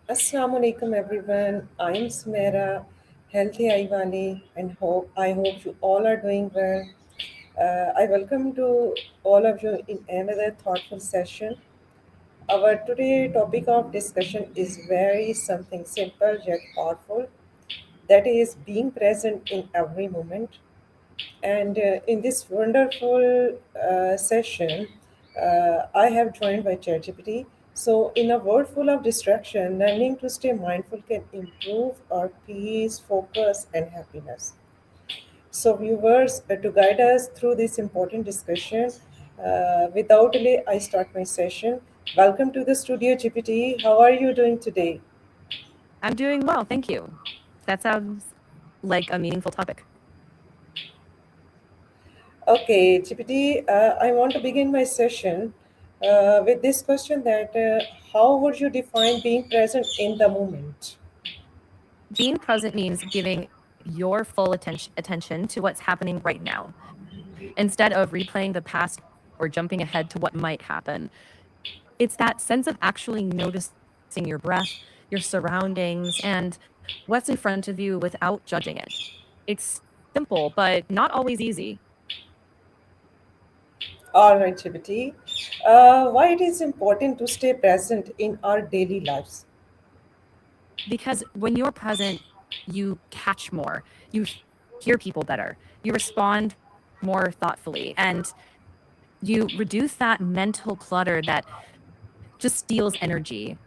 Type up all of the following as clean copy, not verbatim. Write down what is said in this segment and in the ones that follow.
Assalamu alaikum everyone. I'm SUMERA, healthy Wali, and I hope you all are doing well. I welcome to all of you in another thoughtful session. Our today topic of discussion is very something simple yet powerful. That is being present in every moment. And in this wonderful session, I have joined by ChatGPT. So, in a world full of distraction, learning to stay mindful can improve our peace, focus, and happiness. So, viewers, to guide us through this important discussion, without delay, I start my session. Welcome to the studio, GPT. How are you doing today? I'm doing well, thank you. That sounds like a meaningful topic. Okay, GPT, I want to begin my session with this question that how would you define being present in the moment? Being present means giving your full attention to what's happening right now, instead of replaying the past or jumping ahead to what might happen. It's that sense of actually noticing your breath, your surroundings, and what's in front of you without judging it. It's simple, but not always easy. All right, GPT, why it is important to stay present in our daily lives? Because when you're present, you catch more, you hear people better, you respond more thoughtfully, and you reduce that mental clutter that just steals energy.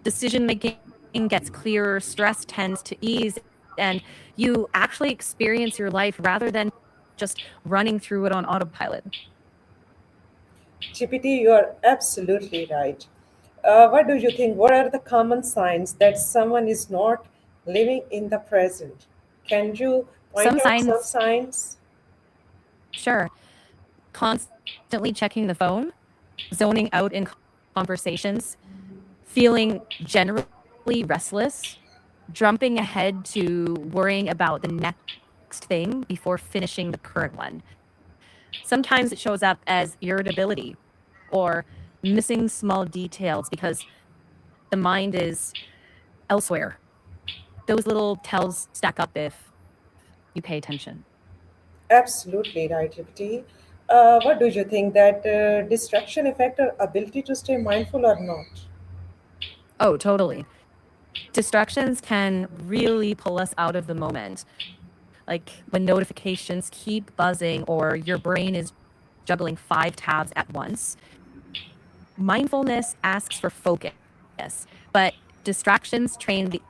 Decision making gets clearer, stress tends to ease, and you actually experience your life rather than just running through it on autopilot. GPT, you are absolutely right. What do you think? What are the common signs that someone is not living in the present? Can you point Some out some signs, signs? sure, constantly checking the phone, zoning out in conversations, feeling generally restless, jumping ahead to worrying about the next thing before finishing the current one. Sometimes it shows up as irritability or missing small details because the mind is elsewhere. Those little tells stack up if you pay attention. Absolutely right, Jyoti. What do you think that distraction affect our ability to stay mindful or not? Oh, totally. Distractions can really pull us out of the moment. Like when notifications keep buzzing or your brain is juggling 5 tabs at once. Mindfulness asks for focus, but distractions train the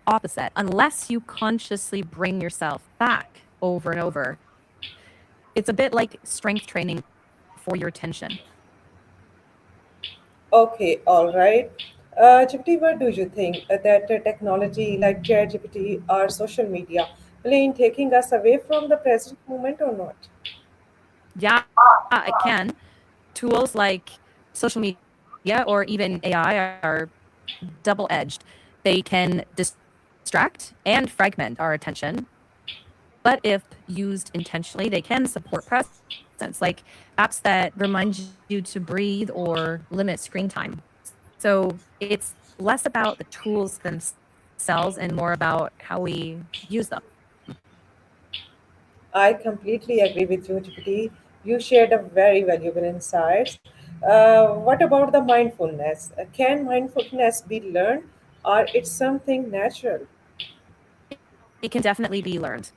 opposite unless you consciously bring yourself back over and over. It's a bit like strength training for your attention. Okay, all right. Jyoti, what do you think that technology like ChatGPT or social media play in taking us away from the present moment or not? Yeah, it can. Tools like social media or even AI are double edged. They can distract and fragment our attention, but if used intentionally, they can support presence, like apps that remind you to breathe or limit screen time. So it's less about the tools themselves and more about how we use them. I completely agree with you, Jyoti. You shared a very valuable insights. What about the mindfulness? Can mindfulness be learned or it's something natural? It can definitely be learned.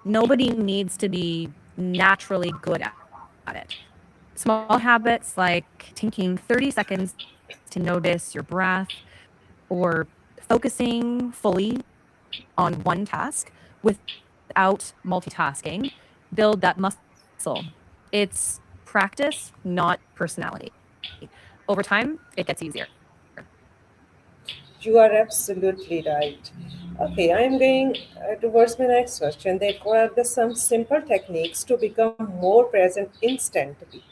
Nobody needs to be naturally good at it. Small habits like taking 30 seconds to notice your breath or focusing fully on one task without multitasking build that muscle. It's practice, not personality. Over time, it gets easier. You are absolutely right. Okay, I am going towards my next question. That what are the some simple techniques to become more present instantly?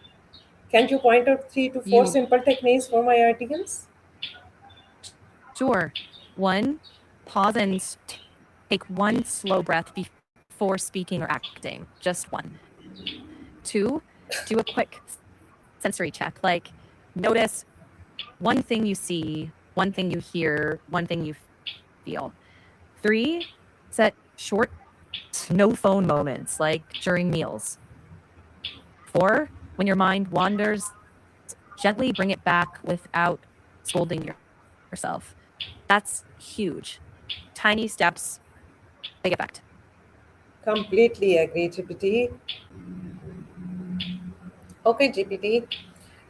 Can you point out three to four You simple techniques for my audience? sure. One, pause and take one slow breath before speaking or acting. Just one. Two, do a quick sensory check, like notice one thing you see one thing you hear, one thing you feel. 3, set short, no phone moments like during meals. 4, when your mind wanders, gently bring it back without scolding yourself. That's huge. Tiny steps, big effect. Completely agree, GPT. Okay, GPT.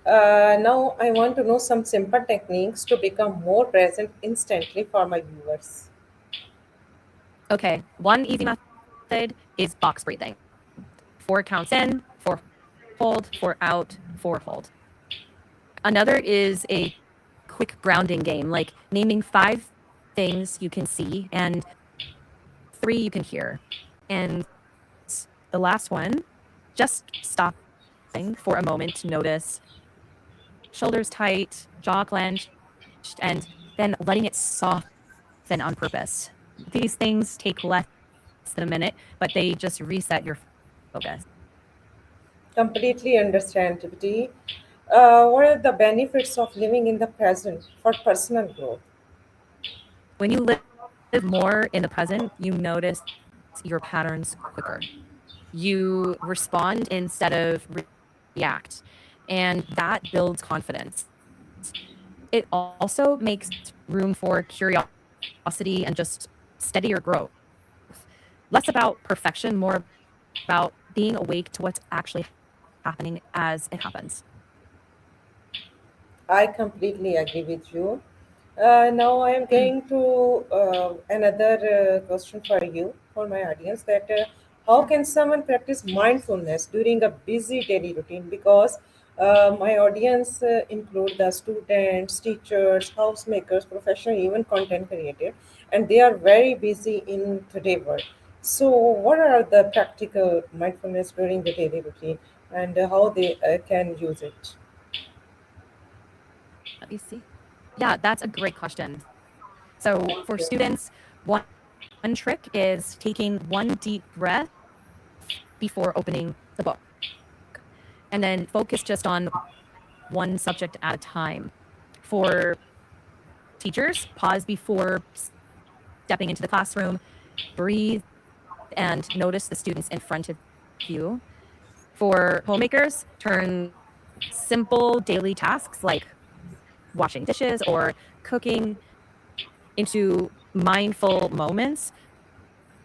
Now I want to know some simple techniques to become more present instantly for my viewers. Okay, one easy method is box breathing. 4 counts in, 4 hold, 4 out, 4 hold. Another is a quick grounding game, like naming 5 things you can see and 3 you can hear. And the last one, just stopping for a moment to notice shoulders tight, jaw clenched, and then letting it soften on purpose. These things take less than a minute, but they just reset your focus. Completely understand, GPT. What are the benefits of living in the present for personal growth? When you live more in the present, you notice your patterns quicker. You respond instead of react, and that builds confidence. It also makes room for curiosity and just steadier growth. Less about perfection, more about being awake to what's actually happening as it happens. I completely agree with you. Now I am going to another question for you, for my audience, that how can someone practice mindfulness during a busy daily routine? Because my audience include the students, teachers, housemakers, professional, even content creator, and they are very busy in today world. So, what are the practical mindfulness during the daily routine, and how they can use it? Let me see. Yeah, that's a great question. So, Thank for you. students, one trick is taking one deep breath before opening the book, and then focus just on one subject at a time. For teachers, pause before stepping into the classroom, breathe, and notice the students in front of you. For homemakers, turn simple daily tasks like washing dishes or cooking into mindful moments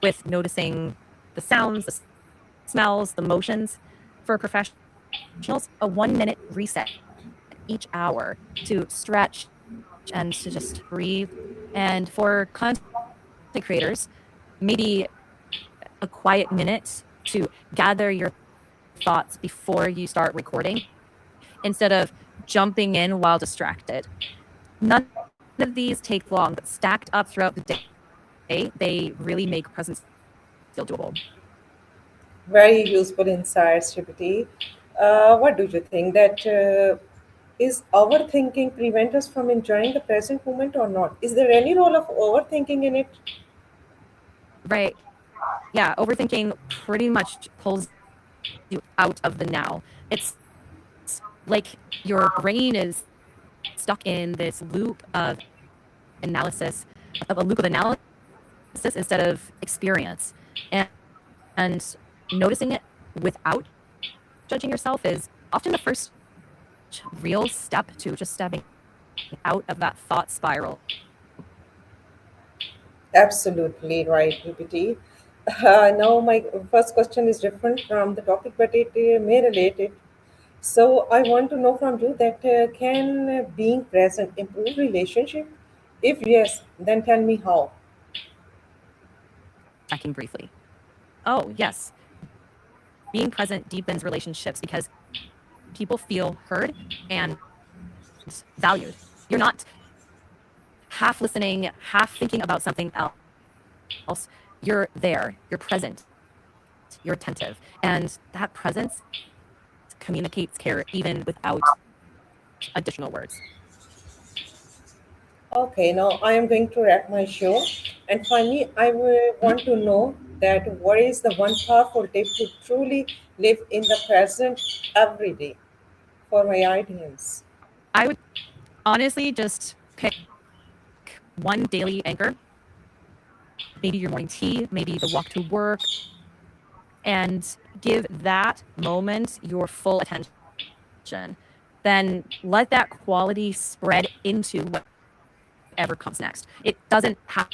with noticing the sounds, the smells, the motions. For professionals, a 1 minute reset each hour to stretch and to just breathe. And for content creators, maybe a quiet minute to gather your thoughts before you start recording instead of jumping in while distracted. None of these take long, but stacked up throughout the day, they really make presence feel doable. Very useful insights, GPT. What do you think that is overthinking prevent us from enjoying the present moment or not? Is there any role of overthinking in it? Right. Yeah. Overthinking pretty much pulls you out of the now. It's like your brain is stuck in this loop of analysis, of a loop of analysis instead of experience. And noticing it without judging yourself is often the first real step to just stepping out of that thought spiral. Absolutely right, GPT. Now, my first question is different from the topic, but it may relate it. So, I want to know from you that can being present improve relationship? If yes, then tell me how. Checking briefly. Oh, yes. Being present deepens relationships because people feel heard and valued. You're not half listening, half thinking about something else. You're there, you're present, you're attentive. And that presence communicates care even without additional words. Okay, now I am going to wrap my show. And finally, I will Mhm. want to know that what is the one powerful tip to truly live in the present every day for my audience? I would honestly just pick one daily anchor, maybe your morning tea, maybe the walk to work, and give that moment your full attention. Then let that quality spread into whatever comes next. It doesn't have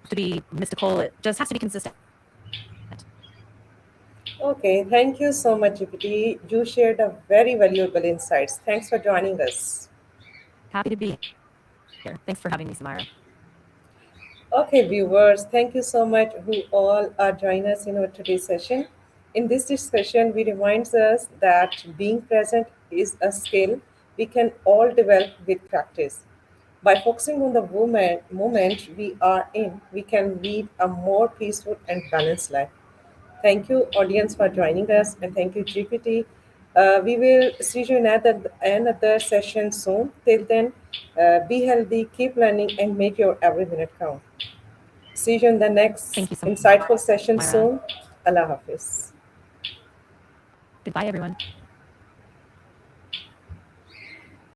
to be mystical, it just has to be consistent. Okay, thank you so much, GPT. You shared a very valuable insights. Thanks for joining us. Happy to be here. Thanks for having me, Samira. Okay, viewers, thank you so much who all are joining us in our today's session. In this discussion, we reminds us that being present is a skill we can all develop with practice. By focusing on the moment we are in, we can lead a more peaceful and balanced life. Thank you, audience, for joining us, and thank you, GPT. We will see you in another session soon. Till then, be healthy, keep learning, and make your every minute count. See you in the next Thank you, insightful session Samira. soon. Allah Hafiz. Goodbye, everyone.